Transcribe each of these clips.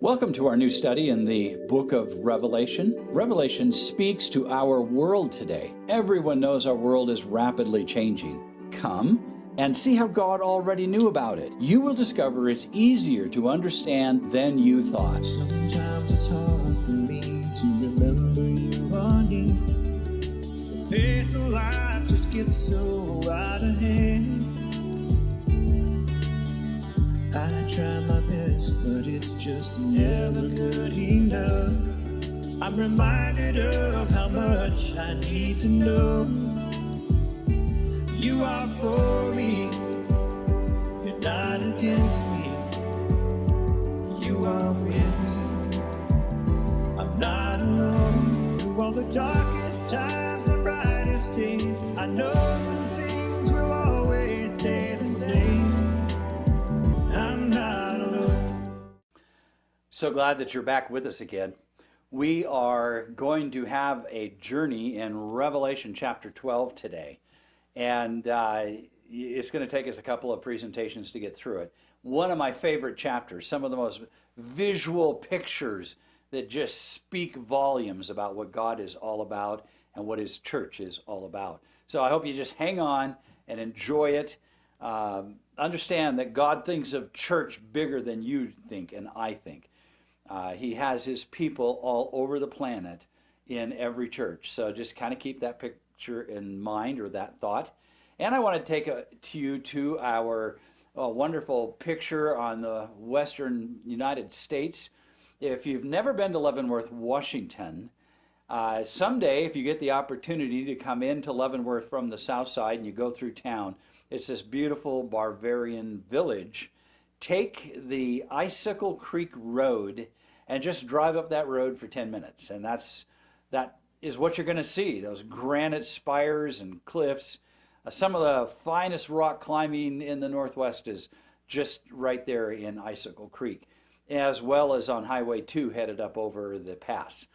Welcome to our new study in the book of Revelation. Revelation speaks to our world today. Everyone knows our world is rapidly changing. Come and see how God already knew about it. You will discover it's easier to understand than you thought. Sometimes it's hard for me to remember you are near. The pace of life just gets so out of hand. I try my best, but it's just never good enough. I'm reminded of how much I need to know. You are for me, you're not against me. You are with me, I'm not alone. Through all the darkest times and brightest days, I know some things will always stay the same. I'm not alone. So glad that you're back with us again. We are going to have a journey in Revelation chapter 12 today. And it's going to take us a couple of presentations to get through it. One of my favorite chapters, some of the most visual pictures that just speak volumes about what God is all about and what His church is all about. So I hope you just hang on and enjoy it. Understand that God thinks of church bigger than you think and I think. He has His people all over the planet in every church. So just kind of keep that picture in mind, or that thought. And I want to take you to our wonderful picture on the western United States. If you've never been to Leavenworth, Washington, someday if you get the opportunity to come into Leavenworth from the south side and you go through town, it's this beautiful Bavarian village. Take the Icicle Creek Road and just drive up that road for 10 minutes. And that is what you're going to see, those granite spires and cliffs. Some of the finest rock climbing in the Northwest is just right there in Icicle Creek, as well as on Highway 2 headed up over the pass.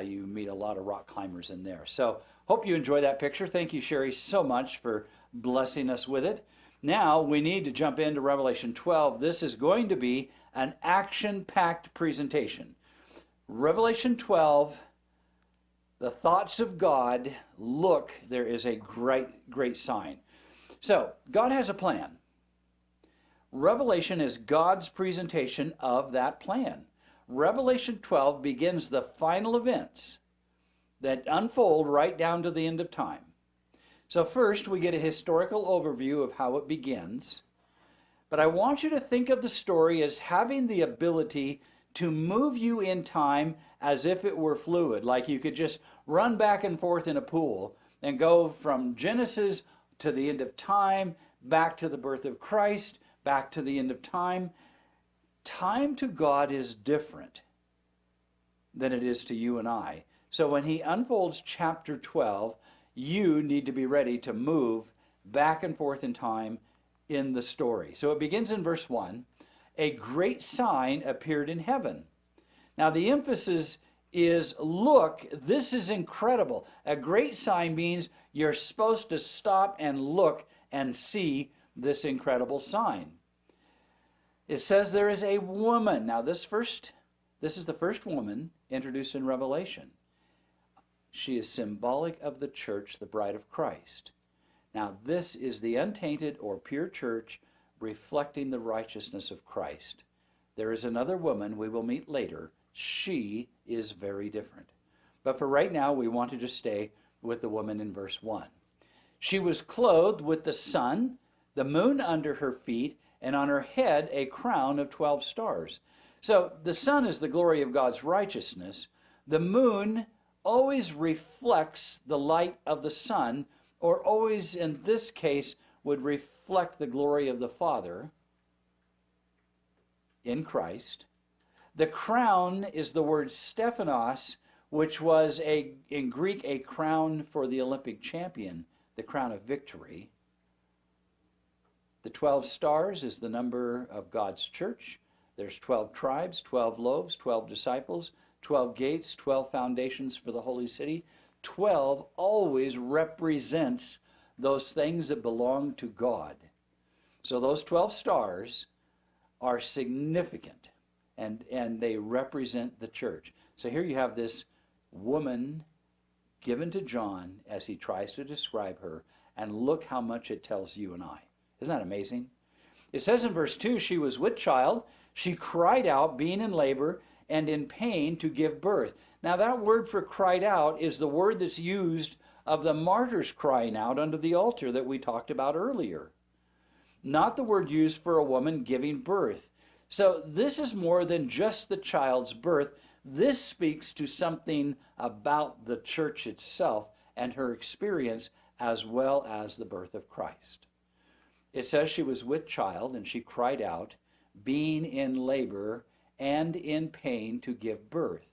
You meet a lot of rock climbers in there. So hope you enjoy that picture. Thank you, Sherry, so much for blessing us with it. Now we need to jump into Revelation 12. This is going to be an action-packed presentation. Revelation 12, the thoughts of God. Look, there is a great sign. So God has a plan. Revelation is God's presentation of that plan. Revelation 12 begins the final events that unfold right down to the end of time. So first, we get a historical overview of how it begins. But I want you to think of the story as having the ability to move you in time as if it were fluid, like you could just run back and forth in a pool and go from Genesis to the end of time, back to the birth of Christ, back to the end of time. Time to God is different than it is to you and I. So when He unfolds chapter 12, you need to be ready to move back and forth in time in the story. So it begins in verse 1. A great sign appeared in heaven. Now the emphasis is, look, this is incredible. A great sign means you're supposed to stop and look and see this incredible sign. It says there is a woman. Now this is the first woman introduced in Revelation. She is symbolic of the church, the bride of Christ. Now this is the untainted or pure church reflecting the righteousness of Christ. There is another woman we will meet later. She is very different. But for right now, we want to just stay with the woman in verse 1. She was clothed with the sun, the moon under her feet, and on her head a crown of 12 stars. So the sun is the glory of God's righteousness. The moon always reflects the light of the sun, or always in this case would reflect the glory of the Father in Christ. The crown is the word Stephanos, which was in Greek a crown for the Olympic champion, the crown of victory. The 12 stars is the number of God's church. There's 12 tribes, 12 loaves, 12 disciples, 12 gates, 12 foundations for the holy city. 12 always represents those things that belong to God. So those 12 stars are significant. and they represent the church. So here you have this woman given to John as he tries to describe her, and look how much it tells you and I. Isn't that amazing? It says in verse 2, she was with child, she cried out, being in labor and in pain to give birth. Now that word for cried out is the word that's used of the martyrs crying out under the altar that we talked about earlier. Not the word used for a woman giving birth. So this is more than just the child's birth. This speaks to something about the church itself and her experience, as well as the birth of Christ. It says she was with child, and she cried out, being in labor and in pain to give birth.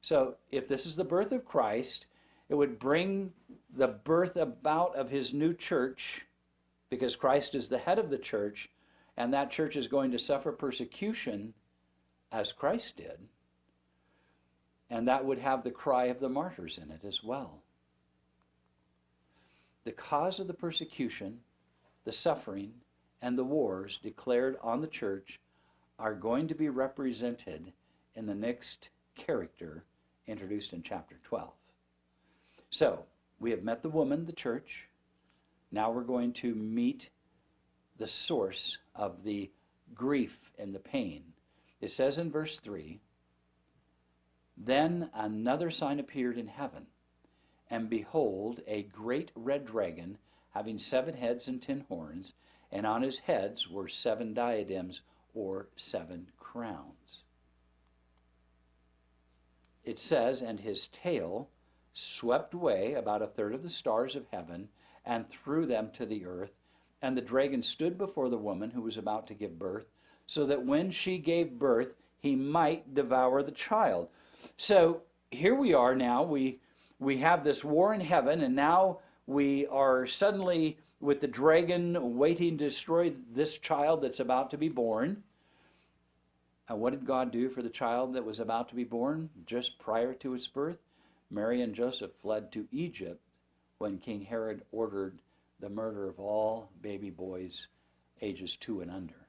So if this is the birth of Christ, it would bring the birth about of his new church, because Christ is the head of the church, and that church is going to suffer persecution as Christ did. And that would have the cry of the martyrs in it as well. The cause of the persecution, the suffering, and the wars declared on the church are going to be represented in the next character introduced in chapter 12. So, we have met the woman, the church. Now we're going to meet the source of the grief and the pain. It says in verse 3, then another sign appeared in heaven, and behold, a great red dragon, having 7 heads and 10 horns, and on his heads were 7 diadems, or 7 crowns. It says, and his tail swept away about a third of the stars of heaven, and threw them to the earth. And the dragon stood before the woman who was about to give birth, so that when she gave birth, he might devour the child. So here we are now. We have this war in heaven, and now we are suddenly with the dragon waiting to destroy this child that's about to be born. And what did God do for the child that was about to be born just prior to its birth? Mary and Joseph fled to Egypt when King Herod ordered the murder of all baby boys ages 2 and under.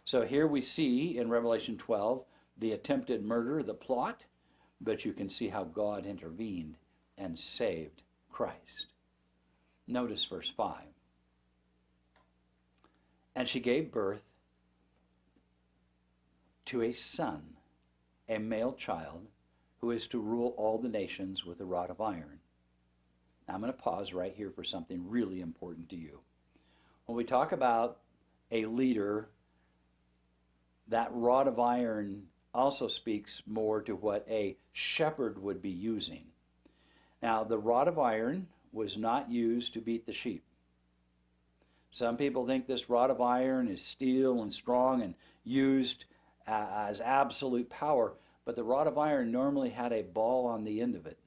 So here we see in Revelation 12 the attempted murder, the plot, but you can see how God intervened and saved Christ. Notice verse 5. And she gave birth to a son, a male child, who is to rule all the nations with a rod of iron. Now I'm going to pause right here for something really important to you. When we talk about a leader, that rod of iron also speaks more to what a shepherd would be using. Now, the rod of iron was not used to beat the sheep. Some people think this rod of iron is steel and strong and used as absolute power, but the rod of iron normally had a ball on the end of it.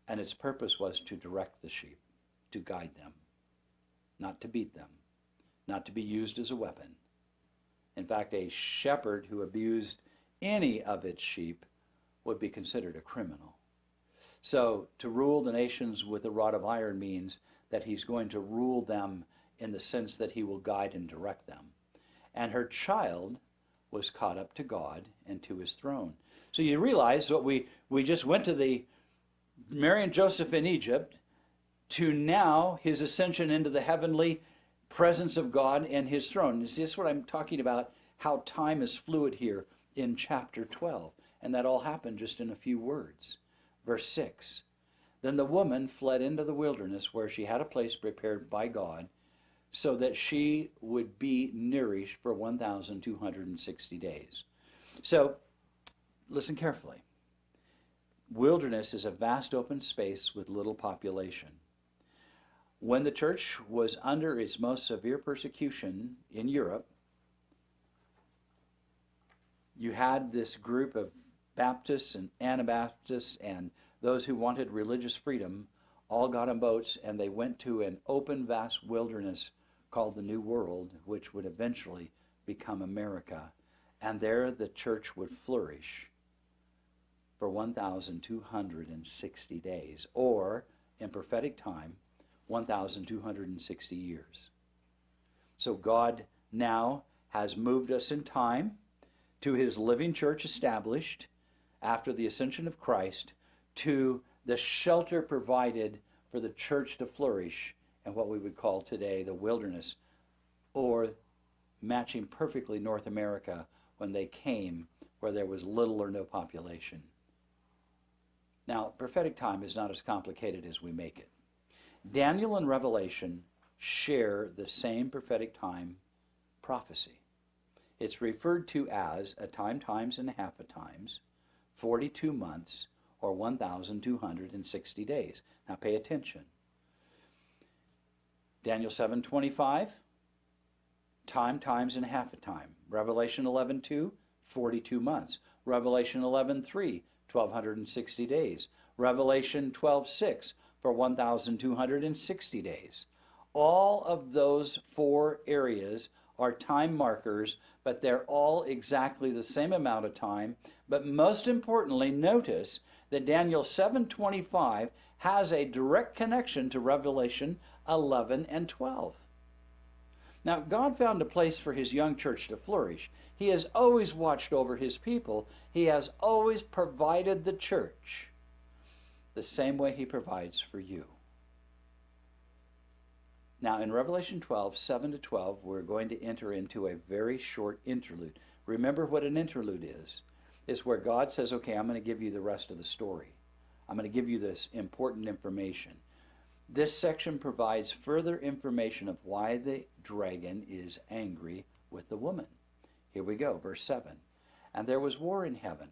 And its purpose was to direct the sheep, to guide them, not to beat them, not to be used as a weapon. In fact, a shepherd who abused any of its sheep would be considered a criminal. So to rule the nations with a rod of iron means that he's going to rule them in the sense that he will guide and direct them. And her child was caught up to God and to his throne. So you realize what we just went to the Mary and Joseph in Egypt to now his ascension into the heavenly presence of God and his throne. Is this what I'm talking about? How time is fluid here in chapter 12. And that all happened just in a few words. Verse 6. Then the woman fled into the wilderness where she had a place prepared by God so that she would be nourished for 1,260 days. So, listen carefully. Wilderness is a vast open space with little population. When the church was under its most severe persecution in Europe, you had this group of Baptists and Anabaptists and those who wanted religious freedom all got on boats and they went to an open, vast wilderness called the New World, which would eventually become America. And there the church would flourish for 1,260 days, or in prophetic time, 1,260 years. So God now has moved us in time to his living church established after the ascension of Christ, to the shelter provided for the church to flourish in what we would call today the wilderness, or matching perfectly North America when they came where there was little or no population. Now, prophetic time is not as complicated as we make it. Daniel and Revelation share the same prophetic time prophecy. It's referred to as a time times and a half a times, 42 months, or 1,260 days. Now pay attention. Daniel 7:25, time times and a half a time. Revelation 11:2, 42 months. Revelation 11:3, 1,260 days. Revelation 12:6, for 1,260 days. All of those four areas are time markers, but they're all exactly the same amount of time. But most importantly, notice that Daniel 7:25 has a direct connection to Revelation 11 and 12. Now, God found a place for his young church to flourish. He has always watched over his people. He has always provided the church the same way he provides for you. Now, in Revelation 12, 7 to 12, we're going to enter into a very short interlude. Remember what an interlude is. It's where God says, okay, I'm going to give you the rest of the story. I'm going to give you this important information. This section provides further information of why the dragon is angry with the woman. Here we go, verse 7. And there was war in heaven.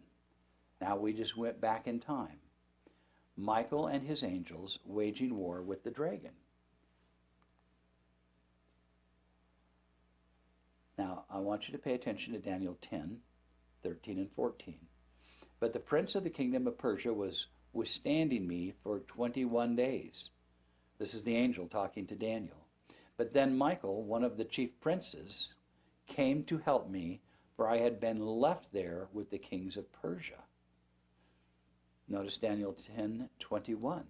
Now we just went back in time. Michael and his angels waging war with the dragon. Now, I want you to pay attention to Daniel 10, 13 and 14. But the prince of the kingdom of Persia was withstanding me for 21 days. This is the angel talking to Daniel. But then Michael, one of the chief princes, came to help me, for I had been left there with the kings of Persia. Notice Daniel 10:21.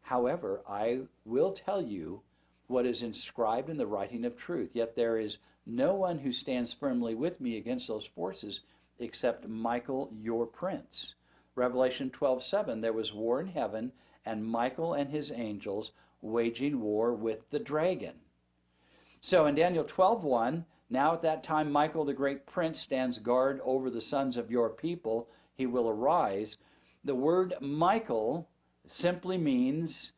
However, I will tell you what is inscribed in the writing of truth, yet there is no one who stands firmly with me against those forces except Michael, your prince. Revelation 12:7, there was war in heaven, and Michael and his angels waging war with the dragon. So in Daniel 12:1, now at that time Michael the great prince stands guard over the sons of your people. He will arise. The word Michael simply means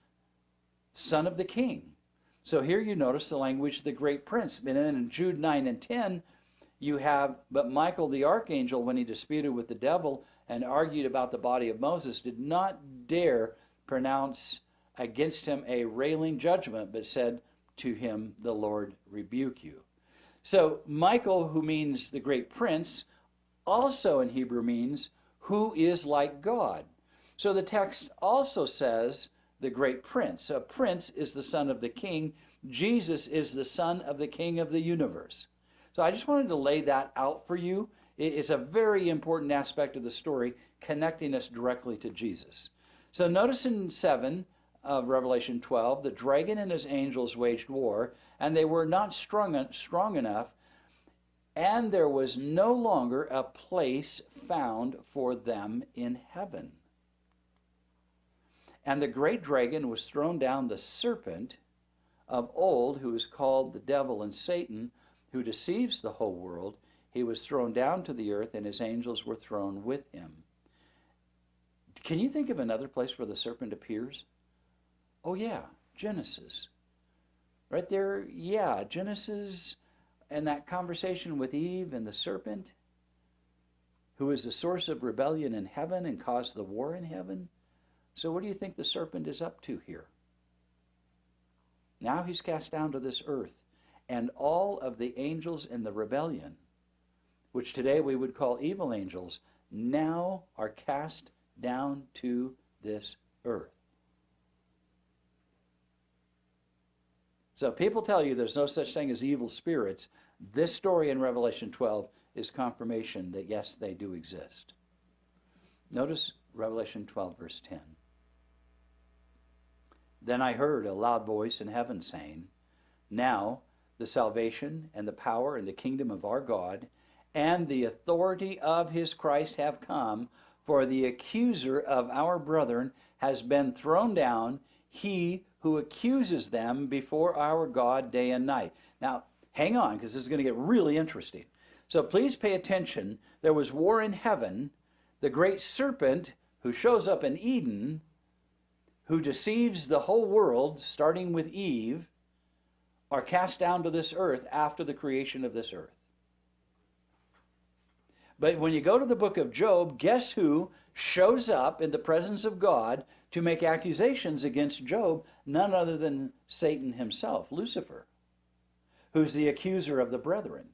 son of the king. So here you notice the language, the great prince. And then in Jude 9 and 10, you have, but Michael the archangel, when he disputed with the devil and argued about the body of Moses, did not dare pronounce against him a railing judgment, but said to him, the Lord rebuke you. So Michael, who means the great prince, also in Hebrew means who is like God. So the text also says the great prince. A prince is the son of the king. Jesus is the son of the king of the universe. So I just wanted to lay that out for you. It's a very important aspect of the story, connecting us directly to Jesus. So notice in 7 of Revelation 12, the dragon and his angels waged war, and they were not strong enough, and there was no longer a place found for them in heaven. And the great dragon was thrown down, the serpent of old, who is called the devil and Satan, who deceives the whole world. He was thrown down to the earth, and his angels were thrown with him. Can you think of another place where the serpent appears? Oh yeah, Genesis. Right there, yeah, Genesis, and that conversation with Eve and the serpent, who is the source of rebellion in heaven and caused the war in heaven. So what do you think the serpent is up to here? Now he's cast down to this earth, and all of the angels in the rebellion, which today we would call evil angels, now are cast down to this earth. So people tell you there's no such thing as evil spirits. This story in Revelation 12 is confirmation that yes, they do exist. Notice Revelation 12, verse 10. Then I heard a loud voice in heaven saying, now the salvation and the power and the kingdom of our God and the authority of his Christ have come, for the accuser of our brethren has been thrown down, he who accuses them before our God day and night. Now, hang on, because this is going to get really interesting. So please pay attention. There was war in heaven. The great serpent who shows up in Eden, who deceives the whole world, starting with Eve, are cast down to this earth after the creation of this earth. But when you go to the book of Job, guess who shows up in the presence of God to make accusations against Job? None other than Satan himself, Lucifer, who's the accuser of the brethren.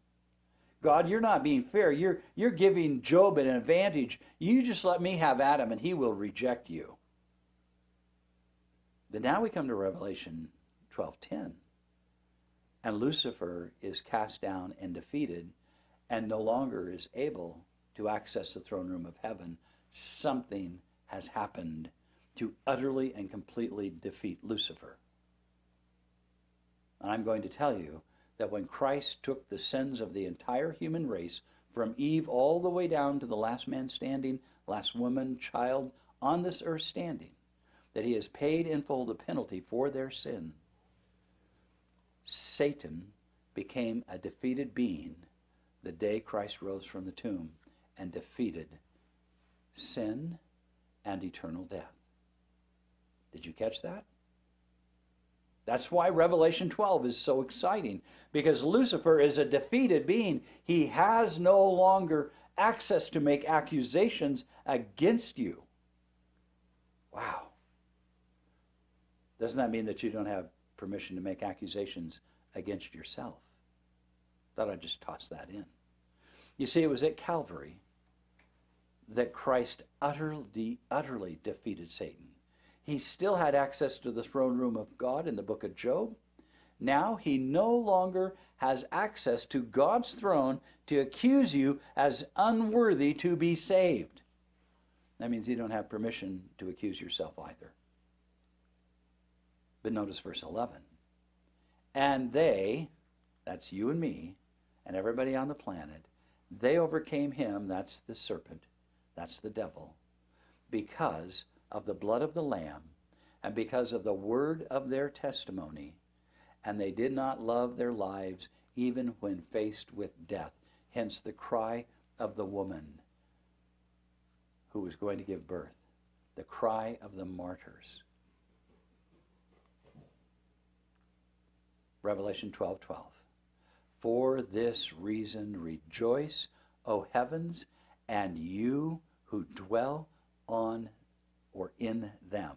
God, you're not being fair. You're giving Job an advantage. You just let me have Adam and he will reject you. But now we come to Revelation 12:10. And Lucifer is cast down and defeated and no longer is able to access the throne room of heaven. Something has happened to utterly and completely defeat Lucifer. And I'm going to tell you that when Christ took the sins of the entire human race, from Eve all the way down to the last man standing, last woman, child on this earth standing, that he has paid in full the penalty for their sin, Satan became a defeated being the day Christ rose from the tomb and defeated sin and eternal death. Did you catch that? That's why Revelation 12 is so exciting, because Lucifer is a defeated being. He has no longer access to make accusations against you. Wow. Doesn't that mean that you don't have permission to make accusations against yourself? Thought I'd just toss that in. You see, it was at Calvary that Christ utterly defeated Satan. He still had access to the throne room of God in the book of Job. Now he no longer has access to God's throne to accuse you as unworthy to be saved. That means you don't have permission to accuse yourself either. But notice verse 11. And they, that's you and me, and everybody on the planet, they overcame him, that's the serpent, that's the devil, because of the blood of the Lamb and because of the word of their testimony, and they did not love their lives even when faced with death. Hence the cry of the woman who was going to give birth, the cry of the martyrs. Revelation 12:12. For this reason rejoice, O heavens, and you who dwell on or in them.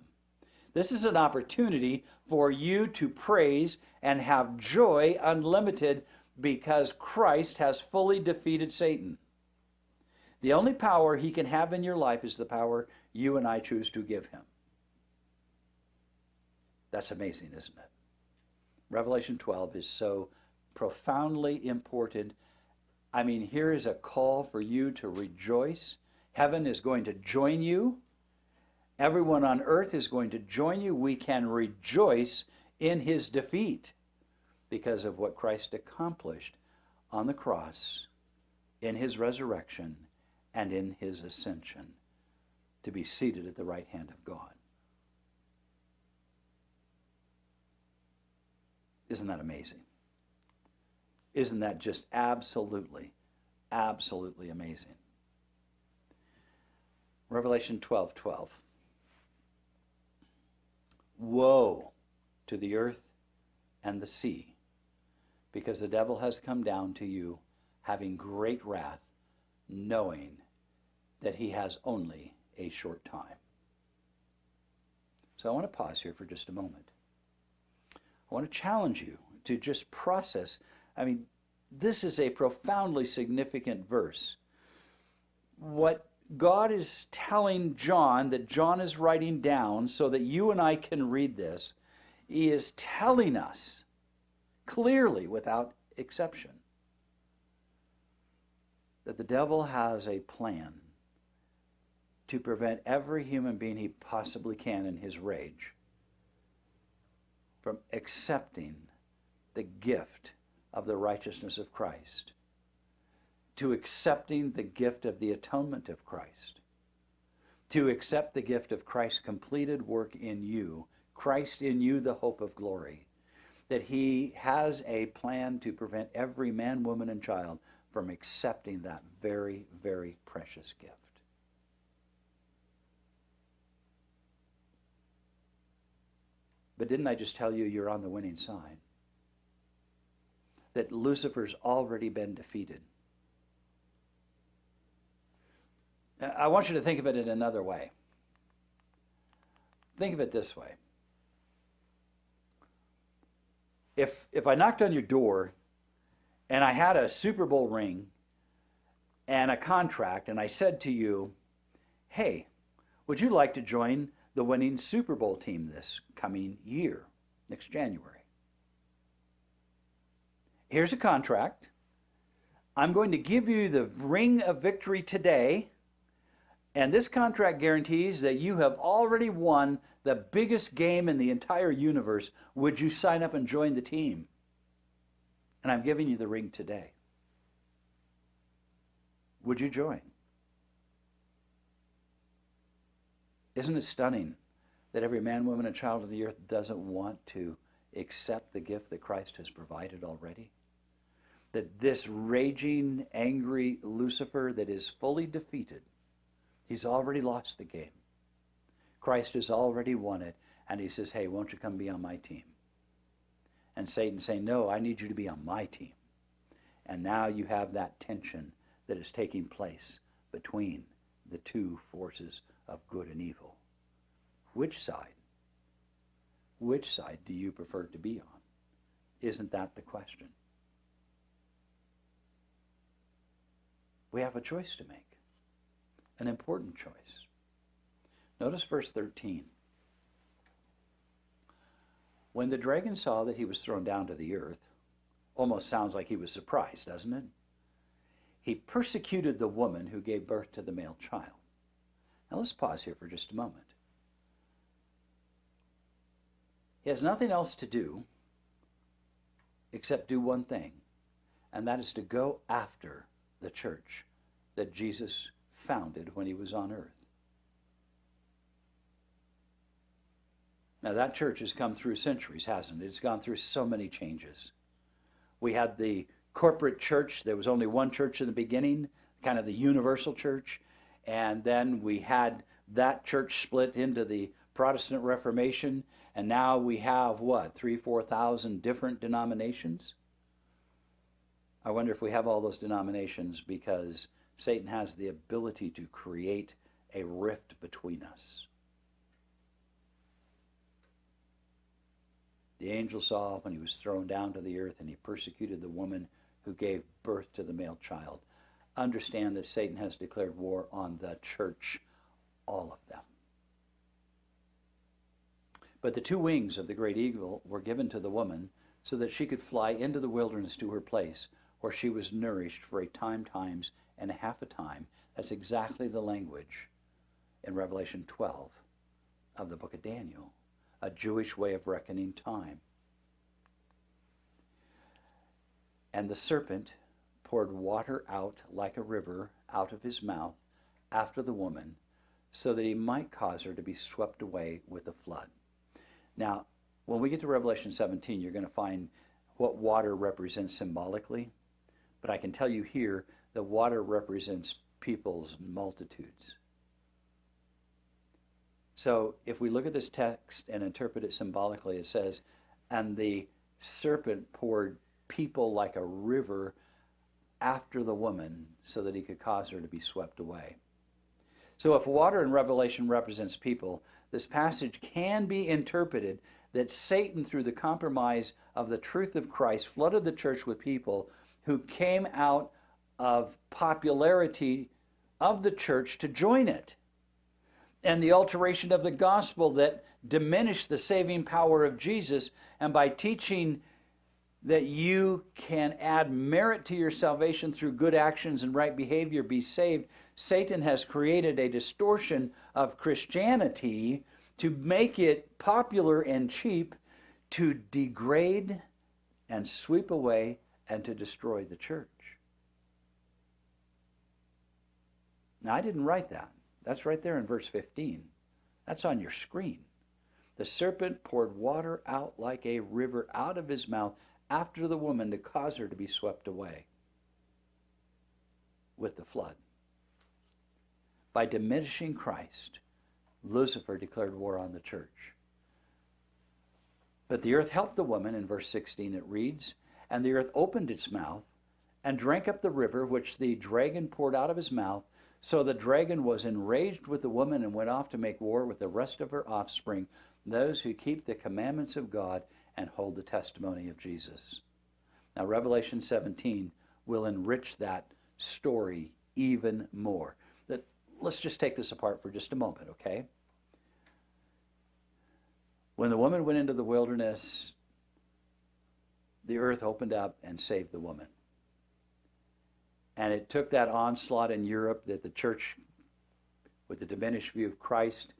This is an opportunity for you to praise and have joy unlimited because Christ has fully defeated Satan. The only power he can have in your life is the power you and I choose to give him. That's amazing, isn't it? Revelation 12 is so profoundly important. I mean, here is a call for you to rejoice. Heaven is going to join you. Everyone on earth is going to join you. We can rejoice in his defeat because of what Christ accomplished on the cross, in his resurrection, and in his ascension to be seated at the right hand of God. Isn't that amazing? Isn't that just absolutely, absolutely amazing? Revelation 12:12. Woe to the earth and the sea, because the devil has come down to you, having great wrath, knowing that he has only a short time. So I want to pause here for just a moment. I want to challenge you to just process. I mean, this is a profoundly significant verse. What God is telling John, that John is writing down so that you and I can read this, he is telling us clearly, without exception, that the devil has a plan to prevent every human being he possibly can in his rage from accepting the gift of the righteousness of Christ, to accepting the gift of the atonement of Christ, to accept the gift of Christ's completed work in you, Christ in you, the hope of glory, that he has a plan to prevent every man, woman, and child from accepting that very, very precious gift. But didn't I just tell you you're on the winning side? That Lucifer's already been defeated. I want you to think of it in another way. Think of it this way. If I knocked on your door and I had a Super Bowl ring and a contract and I said to you, hey, would you like to join the winning Super Bowl team this coming year, next January? Here's a contract. I'm going to give you the ring of victory today, and this contract guarantees that you have already won the biggest game in the entire universe. Would you sign up and join the team? And I'm giving you the ring today. Would you join? Isn't it stunning that every man, woman, and child of the earth doesn't want to accept the gift that Christ has provided already? That this raging, angry Lucifer that is fully defeated, he's already lost the game. Christ has already won it, and he says, hey, won't you come be on my team? And Satan saying, no, I need you to be on my team. And now you have that tension that is taking place between the two forces of good and evil. Which side? Which side do you prefer to be on? Isn't that the question? We have a choice to make, an important choice. Notice verse 13. When the dragon saw that he was thrown down to the earth, almost sounds like he was surprised, doesn't it? He persecuted the woman who gave birth to the male child. Now let's pause here for just a moment. He has nothing else to do except do one thing, and that is to go after the church that Jesus founded when he was on earth. Now that church has come through centuries, hasn't it? It's gone through so many changes. We had the corporate church. There was only one church in the beginning, kind of the universal church. And then we had that church split into the Protestant Reformation. And now we have, 3,000-4,000 different denominations? I wonder if we have all those denominations because Satan has the ability to create a rift between us. The angel saw when he was thrown down to the earth, and he persecuted the woman who gave birth to the male child. Understand that Satan has declared war on the church, all of them. But the two wings of the great eagle were given to the woman so that she could fly into the wilderness to her place, where she was nourished for a time, times, and a half a time. That's exactly the language in Revelation 12 of the book of Daniel, a Jewish way of reckoning time. And the serpent poured water out like a river out of his mouth after the woman, so that he might cause her to be swept away with the flood. Now, when we get to Revelation 17, you're going to find what water represents symbolically. But I can tell you here that water represents people's multitudes. So if we look at this text and interpret it symbolically, it says, and the serpent poured people like a river after the woman so that he could cause her to be swept away. So if water in Revelation represents people, this passage can be interpreted that Satan, through the compromise of the truth of Christ, flooded the church with people who came out of popularity of the church to join it. And the alteration of the gospel that diminished the saving power of Jesus, and by teaching that you can add merit to your salvation through good actions and right behavior, be saved, Satan has created a distortion of Christianity to make it popular and cheap, to degrade and sweep away and to destroy the church. Now, I didn't write that. That's right there in verse 15. That's on your screen. The serpent poured water out like a river out of his mouth after the woman to cause her to be swept away with the flood. By diminishing Christ, Lucifer declared war on the church. But the earth helped the woman. In verse 16 it reads, and the earth opened its mouth and drank up the river which the dragon poured out of his mouth. So the dragon was enraged with the woman and went off to make war with the rest of her offspring, those who keep the commandments of God and hold the testimony of Jesus. Now Revelation 17 will enrich that story even more. Let's just take this apart for just a moment, okay? When the woman went into the wilderness, the earth opened up and saved the woman. And it took that onslaught in Europe that the church, with the diminished view of Christ,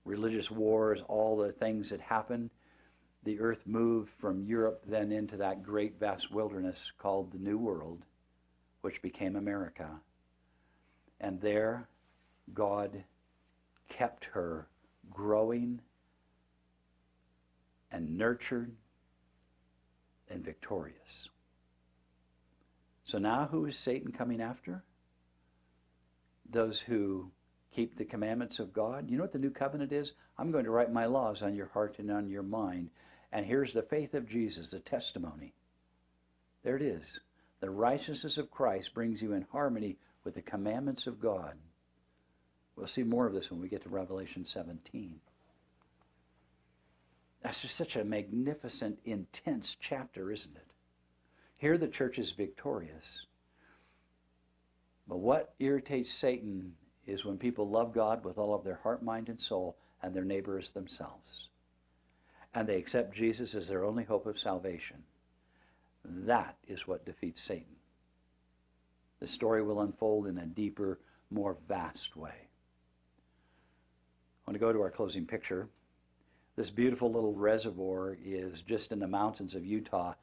religious wars, all the things that happened, the earth moved from Europe then into that great vast wilderness called the New World, which became America. And there, God kept her growing and nurtured and victorious. So now who is Satan coming after? Those who keep the commandments of God. You know what the new covenant is? I'm going to write my laws on your heart and on your mind. And here's the faith of Jesus, the testimony. There it is. The righteousness of Christ brings you in harmony with the commandments of God. We'll see more of this when we get to Revelation 17. That's just such a magnificent, intense chapter, isn't it? Here the church is victorious. But what irritates Satan is when people love God with all of their heart, mind, and soul, and their neighbor as themselves. And they accept Jesus as their only hope of salvation. That is what defeats Satan. The story will unfold in a deeper, more vast way. I want to go to our closing picture. This beautiful little reservoir is just in the mountains of Utah,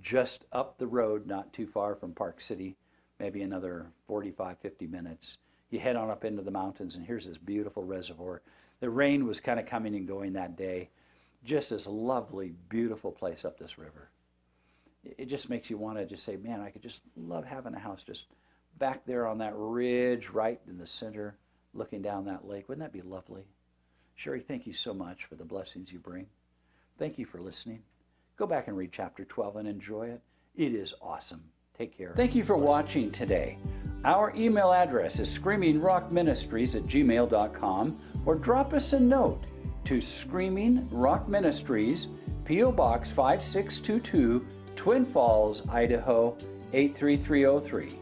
just up the road, not too far from Park City, maybe another 45, 50 minutes. You head on up into the mountains, and here's this beautiful reservoir. The rain was kind of coming and going that day. Just this lovely, beautiful place up this river. It just makes you want to just say, man, I could just love having a house just back there on that ridge right in the center, looking down that lake. Wouldn't that be lovely? Sherry, thank you so much for the blessings you bring. Thank you for listening. Go back and read chapter 12 and enjoy it. It is awesome. Take care. Thank you for watching today. Our email address is screamingrockministries@gmail.com, or drop us a note to Screaming Rock Ministries, P.O. Box 5622, Twin Falls, Idaho 83303.